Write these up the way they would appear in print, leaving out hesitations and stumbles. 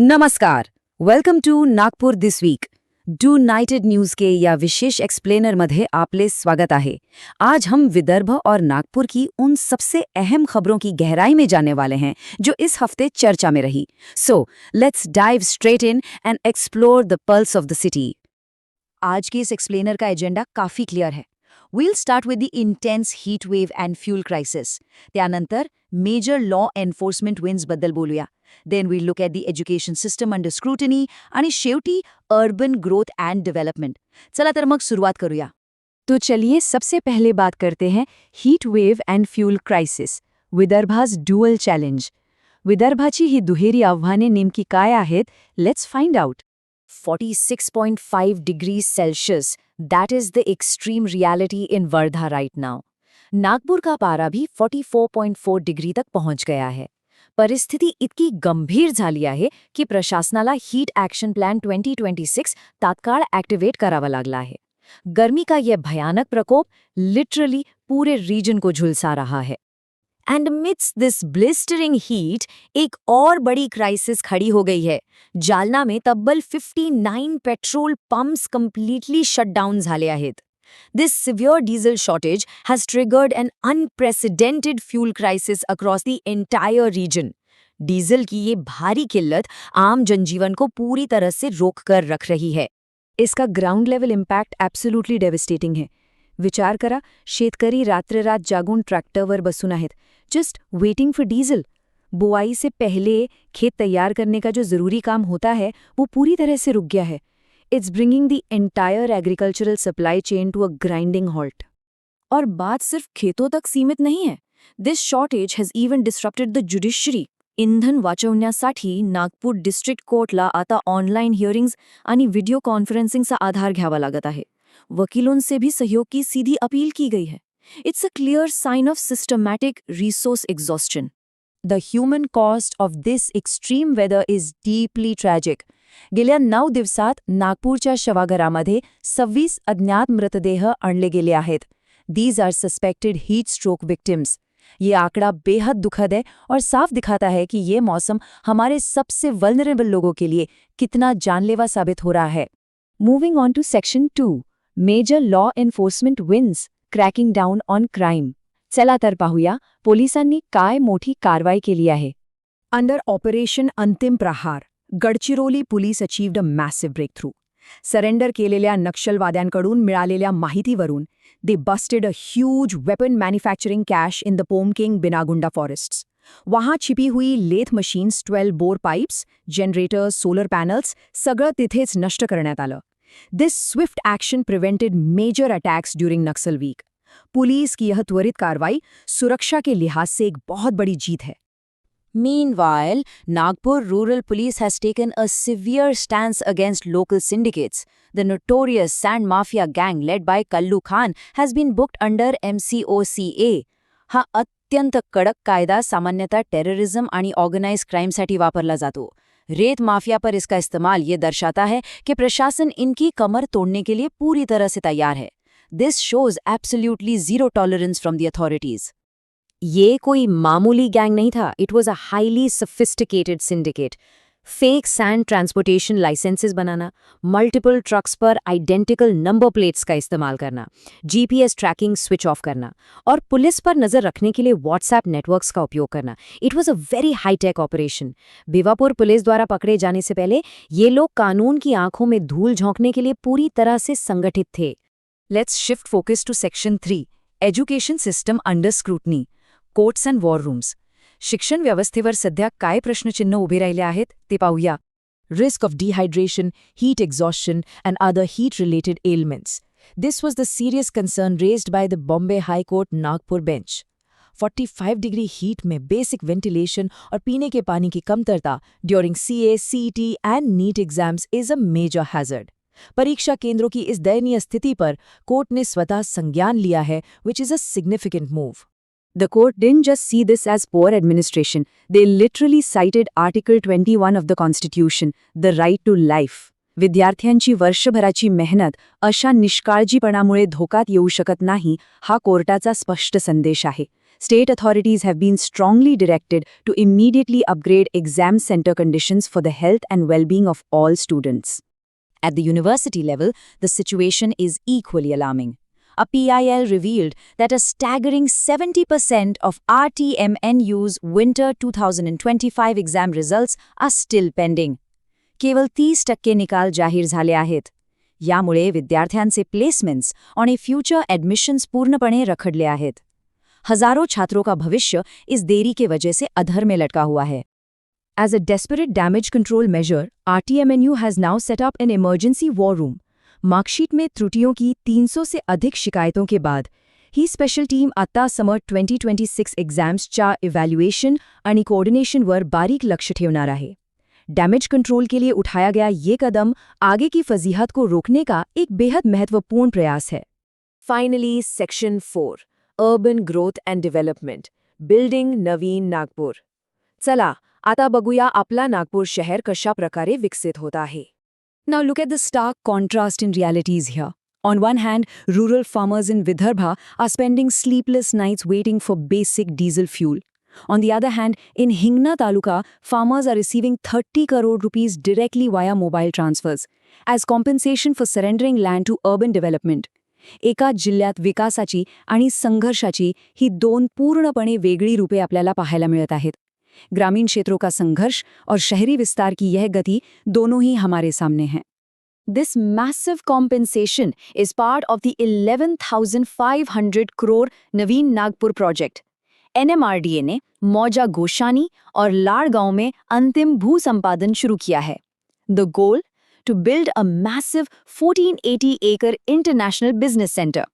नमस्कार, welcome to Nagpur this week. डू united news के या विशेष एक्सप्लेनर मध्ये आपले स्वागत आहे. आज हम विदर्भ और नागपुर की उन सबसे अहम खबरों की गहराई में जाने वाले हैं जो इस हफ्ते चर्चा में रही. So let's dive straight in and explore the pulse of the city. आज के इस एक्सप्लेनर का एजेंडा काफी क्लियर है. We'll start with the intense heat wave and fuel crisis. त्यानंतर major law enforcement wins बद्दल बोलूया. Then we'll look at the education system under scrutiny आणि शेवटी urban growth and development. चला तर मग सुरुवात करूया. तो चलिए सबसे पहले बात करते हैं heat wave and fuel crisis. विदर्भा's dual challenge. विदर्भाची ही दुहेरी आव्हाने नेमकी काय आहेत? Let's find out. 46.5 degrees Celsius. That is the extreme reality in Wardha right now. Nagpur का पारा भी 44.4 डिग्री तक पहुंच गया है. परिस्थिती इतकी गंभीर झाली आहे की प्रशासनाला हीट ॲक्शन प्लॅन 2026 तात्काळ ॲक्टिवेट करावा लागला आहे. गर्मी का यह भयानक प्रकोप लिटरली पूरे रीजन को झुलसा रहा है. And midst this blistering heat एक और बड़ी क्राइसिस खड़ी हो गई है. जालना में तब्बल 59 पेट्रोल पंप्स कंप्लीटली शटडाउन झाले आहेत. This severe diesel shortage has triggered an unprecedented fuel crisis across the entire region. Diesel की ये भारी किल्लत आम जनजीवन को पूरी तरह से रोक कर रख रही है. इसका ग्राउंड लेवल इम्पॅक्ट ॲब्सोल्युटली डेव्हिस्टेटिंग है. विचार करा, शेतकरी रात्र-रात जागून ट्रॅक्टरवर बसून आहेत, जस्ट वेटिंग फॉर डीजल. बुआई से पहले खेत तैयार करने का जो जरूरी काम होता है वो पूरी तरह से रुक गया है. It's bringing the entire agricultural supply chain to a grinding halt. और बात सिर्फ खेतों तक सीमित नहीं है. This shortage has even disrupted the judiciary. इंधन वाचवण्यासाठी नागपूर डिस्ट्रिक्ट कोर्टला आता ऑनलाईन हिअरिंग्स आणि व्हिडिओ कॉन्फरन्सिंगचा आधार घ्यावा लागत आहे. वकिलोंसे भी सहयोग की सीधी अपील की गई है. It's a clear sign of systematic resource exhaustion. The human cost of this extreme weather is deeply tragic. गेल्या 9 दिवसात नागपूरच्या शवागारामध्ये 26 अज्ञात मृतदेह आणले गेले आहेत. These are suspected heat stroke victims. ये आंकड़ा बेहद दुखद है और साफ दिखाता है कि ये मौसम हमारे सबसे वल्नरेबल लोगों के लिए कितना जानलेवा साबित हो रहा है. Moving on to Section 2. Major law enforcement wins. Cracking down on crime. चला तर पाहूया पोलिसांनी काय मोठी कारवाई केली आहे. Under operation Antim Prahar Gadchiroli police achieved a massive breakthrough. Surrender केलेल्या नक्षलवाद्यांकडून मिळालेल्या माहितीवरून they busted a huge weapon manufacturing cache in the पोमकिंग बिनागुंडा फॉरेस्ट्स. वहां छिपी हुई lathe machines, 12 bore pipes, generators, solar panels सगळं तिथेच नष्ट करण्यात आलं. This swift action prevented major attacks during Naxal week. Police की यह त्वरित कार्रवाई सुरक्षा के लिहाज से एक बहुत बड़ी जीत है. Meanwhile, Nagpur Rural Police has taken a severe stance against local syndicates. The notorious sand mafia gang led by Kallu Khan has been booked under MCOCA. हा अत्यंत कडक कायदा सामान्यतः टेररिज्म आणि ऑर्गेनाइज्ड क्राइमसाठी वापरला जातो. रेत माफिया पर इसका इस्तेमाल ये दर्शाता है कि प्रशासन इनकी कमर तोड़ने के लिए पूरी तरह से तैयार है. This shows absolutely zero tolerance from the authorities. ये कोई मामूली गैंग नहीं था. It was a highly sophisticated syndicate. Fake sand transportation licences बनाना, मल्टीपल ट्रक्स पर आइडेंटिकल नंबर प्लेट्स का इस्तेमाल करना, जीपीएस ट्रैकिंग स्विच ऑफ करना और पुलिस पर नजर रखने के लिए व्हाट्सएप नेटवर्क्स का उपयोग करना. It was a very high tech operation. Bhiwapur police द्वारा पकड़े जाने से पहले ये लोग कानून की आंखों में धूल झोंकने के लिए पूरी तरह से संगठित थे. Let's shift focus to section 3. Education system under scrutiny. Courts and war rooms. शिक्षण व्यवस्थेवर सध्या काय प्रश्नचिन्ह उभे राहिले आहेत ते पाहूया. Risk of dehydration, heat exhaustion and other heat related elements. This was the serious concern raised by the Bombay high court Nagpur bench. 45 degree heat में बेसिक वेंटिलेशन और पीने के पानी की कमतरता during CA, CET and NEET exams is a major hazard. परीक्षा केंद्रों की इस दयनीय स्थिति पर कोर्ट ने स्वतः संज्ञान लिया है, which is a significant move. The court didn't just see this as poor administration. They literally cited Article 21 of the Constitution, the right to life. विद्यार्थ्यांची वर्षभराची मेहनत अशा निष्काळजीपणामुळे धोक्यात येऊ शकत नाही, हा कोर्टाचा स्पष्ट संदेश आहे. State authorities have been strongly directed to immediately upgrade exam center conditions for the health and well-being of all students. At the university level, the situation is equally alarming. A PIL revealed that a staggering 70% of RTMNU's winter 2025 exam results are still pending. केवळ 30% निकाल जाहीर झाले आहेत. यामुळे विद्यार्थ्यांचे placements आणि future admissions पूर्णपणे रखडले आहेत. हजारों छात्रों का भविष्य इस देरी के वजह से अधर में लटका हुआ है. As a desperate damage control measure, RTMNU has now set up an emergency war room. Marksheet में त्रुटियों की 300 से अधिक शिकायतों के बाद ही स्पेशल टीम आता समर 2026 एक्झाम्सच्या इव्हॅल्युएशन आणि कोऑर्डिनेशनवर बारीक लक्ष ठेवणार आहे. डैमेज कंट्रोल के लिए उठाया गया ये कदम आगे की फजीहत को रोकने का एक बेहद महत्वपूर्ण प्रयास है. Finally, Section 4, Urban Growth and Development, Building नवीन नागपूर. चला, आता बघूया आपला नागपूर शहर कशा प्रकारे विकसित होत आहे. Now look at the stark contrast in realities here. On one hand, rural farmers in Vidarbha are spending sleepless nights waiting for basic diesel fuel. On the other hand, in Hingna Taluka, farmers are receiving 30 crore rupees directly via mobile transfers as compensation for surrendering land to urban development. एका जिल्ह्यात विकासाची आणि संघर्षाची ही दोन पूर्णपणे वेगळी रूपे आपल्याला पाहायला मिळत आहेत. ग्रामीण क्षेत्रों का संघर्ष और शहरी विस्तार की यह गति दोनों ही हमारे सामने हैं. This massive compensation is part of the 11,500 crore Naveen Nagpur project. NMRDA ने मौजा गोशानी और लाड़गांव में अंतिम भू संपादन शुरू किया है. The goal? To build a massive 1480-acre international business center.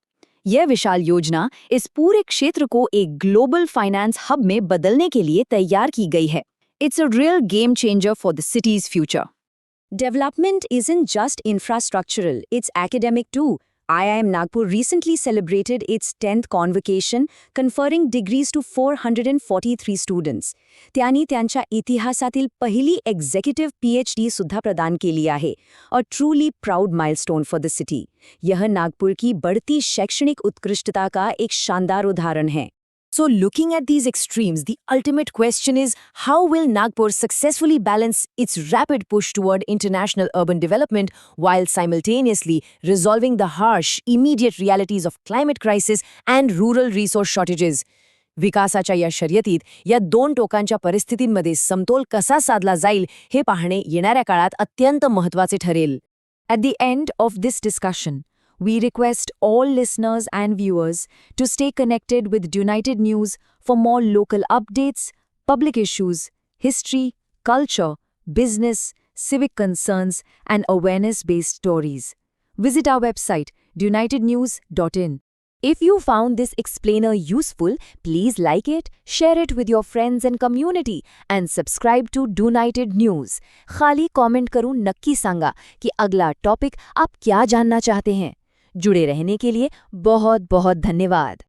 यह विशाल योजना इस पूरे क्षेत्र को एक ग्लोबल फाइनेंस हब में बदलने के लिए तैयार की गई है. It's a real game changer for the city's future. Development isn't just infrastructural, it's academic too. IIM Nagpur recently celebrated its 10th convocation, conferring degrees to 443 students. त्यांनी त्यांच्या इतिहासातील पहिली एक्झिक्युटिव्ह PhD सुद्धा प्रदान केली आहे. A truly proud milestone for the city. यह नागपुर की बढ़ती शैक्षणिक उत्कृष्टता का एक शानदार उदाहरण है. So looking at these extremes, the ultimate question is how will Nagpur successfully balance its rapid push toward international urban development while simultaneously resolving the harsh, immediate realities of climate crisis and rural resource shortages? विकासाच्या या शर्यतीत या दोन टोकांच्या परिस्थितींमध्ये समतोल कसा साधला जाईल हे पाहणे येणाऱ्या काळात अत्यंत महत्त्वाचे ठरेल. At the end of this discussion, we request all listeners and viewers to stay connected with United News for more local updates, public issues, history, culture, business, civic concerns, and awareness-based stories. Visit our website, unitednews.in. If you found this explainer useful, please like it, share it with your friends and community, and subscribe to United News. खाली comment करूं नक्की सांगा कि अगला topic आप क्या जानना चाहते हैं. जुड़े रहने के लिए बहुत बहुत धन्यवाद.